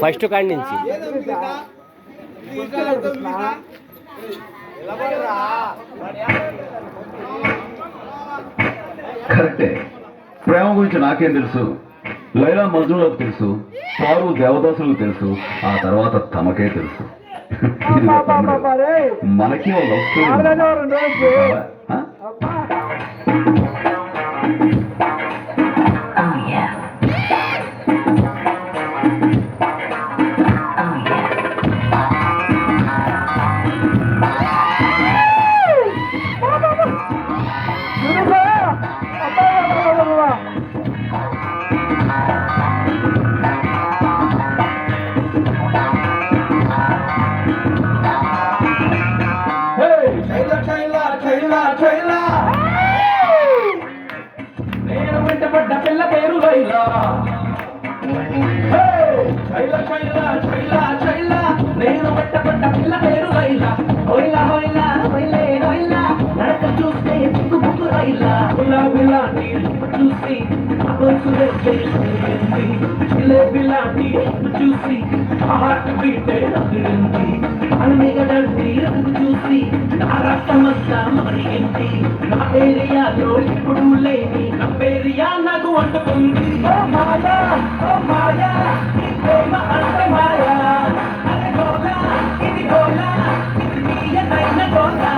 First కాడి నుంచి కరెక్టే. ప్రేమ గురించి నాకేం తెలుసు, లైలా మజ్నులకు తెలుసు, పారు దేవదాసులకు తెలుసు, ఆ తర్వాత తమకే తెలుసు. మనకి లవ్ స్టోరీ. నేను వెంటబడ్డ పిల్ల పేరు లైలా. నేను వెంటబడ్డ పిల్ల పేరు లైలా. హోయిలా హోయిలా హోయిలే హోయిలా, నడక చూస్తే బుక్కు బుక్కు రైలా. గులాబీ లాంటి చూసి జిలేబీ లాంటి చూసి హార్ట్ బీటే అదిరింది. అన్నిగడంటి రంగు చూసి నా రక్తమంతా మరిగింది. నా ఏరియాలో ఇప్పుడు లేని కంపేరియా నాకు అంటుకుంది. ఓ మాయా ఓ మాయా, ప్రేమ అంటే మాయా. అరే గోలా ఇది గోలా, ఇది తీయనైన గోలా.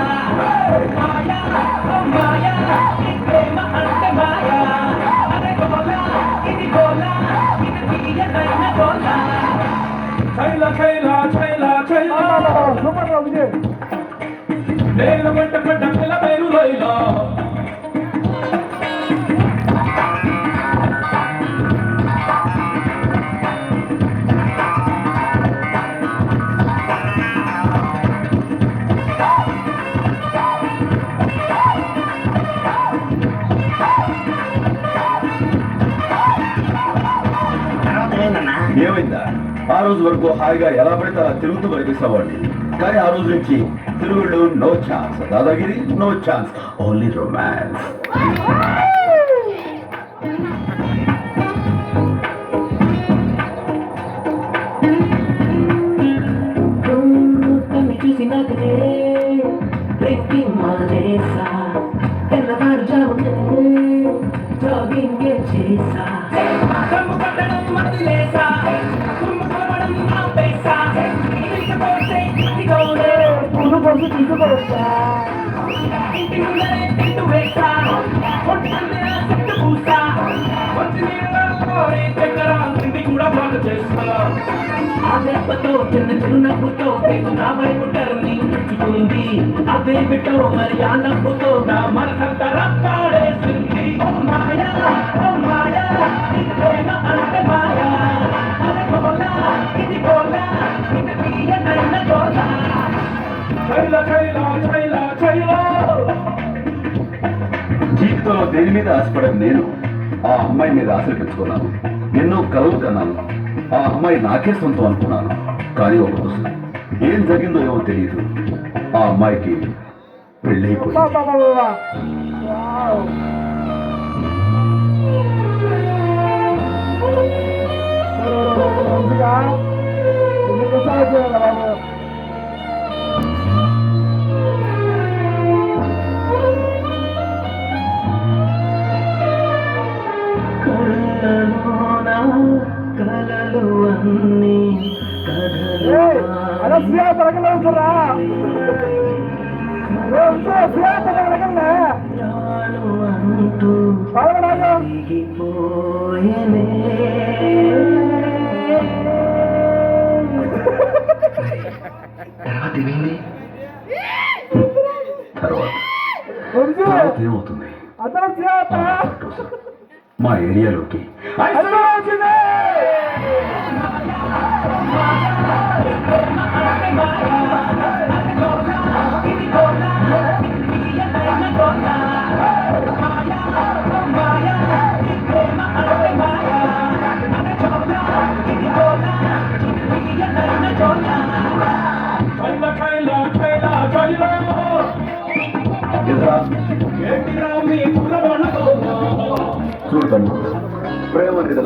మాయా ఓ మాయా, ప్రేమ అంటే మాయా. అరే గోలా ఇది గోలా, ఇది తీయనైన గోలా. చైలా చైలా చైలా చైలా, నేను వెంటబడ్డ పిల్ల పేరు లైలా. ఏమైందా? ఆ రోజు వరకు హాయిగా ఎలా పడితే అలా తిరుగుతూ కనిపిస్తావాడిని, కానీ ఆ రోజు నుంచి తిరుగుళ్ళు నో ఛాన్స్, దాదాగిరి నో ఛాన్స్, ఓన్లీ రొమాన్స్. చిరునవ్వుతో నా వైపు టర్ని ఇచ్చుకుంది. అదే బిడ్డో మరి ఆ నవ్వుతో నా మనసంతా రక్తాడేసింది. ఓ మాయా ఓ మాయా, ప్రేమ అంటే మాయా. అరే గోలా ఇది గోలా, ఇది తీయనైన గోలా. చైలా చైలా చైలా చైలా. జీవితంలో దేని మీద ఆశపడను నేను ఆ అమ్మాయి మీద ఆశలు పెంచుకున్నాను. ఎన్నో కలలు కన్నాను. ఆ అమ్మాయి నాకే సొంతం అనుకున్నాను. కానీ ఒక రోజు ఏం జరిగిందో ఏమో తెలియదు, ఆ అమ్మాయికి పెళ్ళైపోయింది. కలలు అన్నీ తర్వాత ఏమవుతుంది? మా ఏరియాలోకి Chayla, chayla, chayla, chayla. ఏంట్రా? ఏంటిరా మీ కుర్రవాళ్ళతో చూడు తమ్ముడు, ప్రేమ అనేది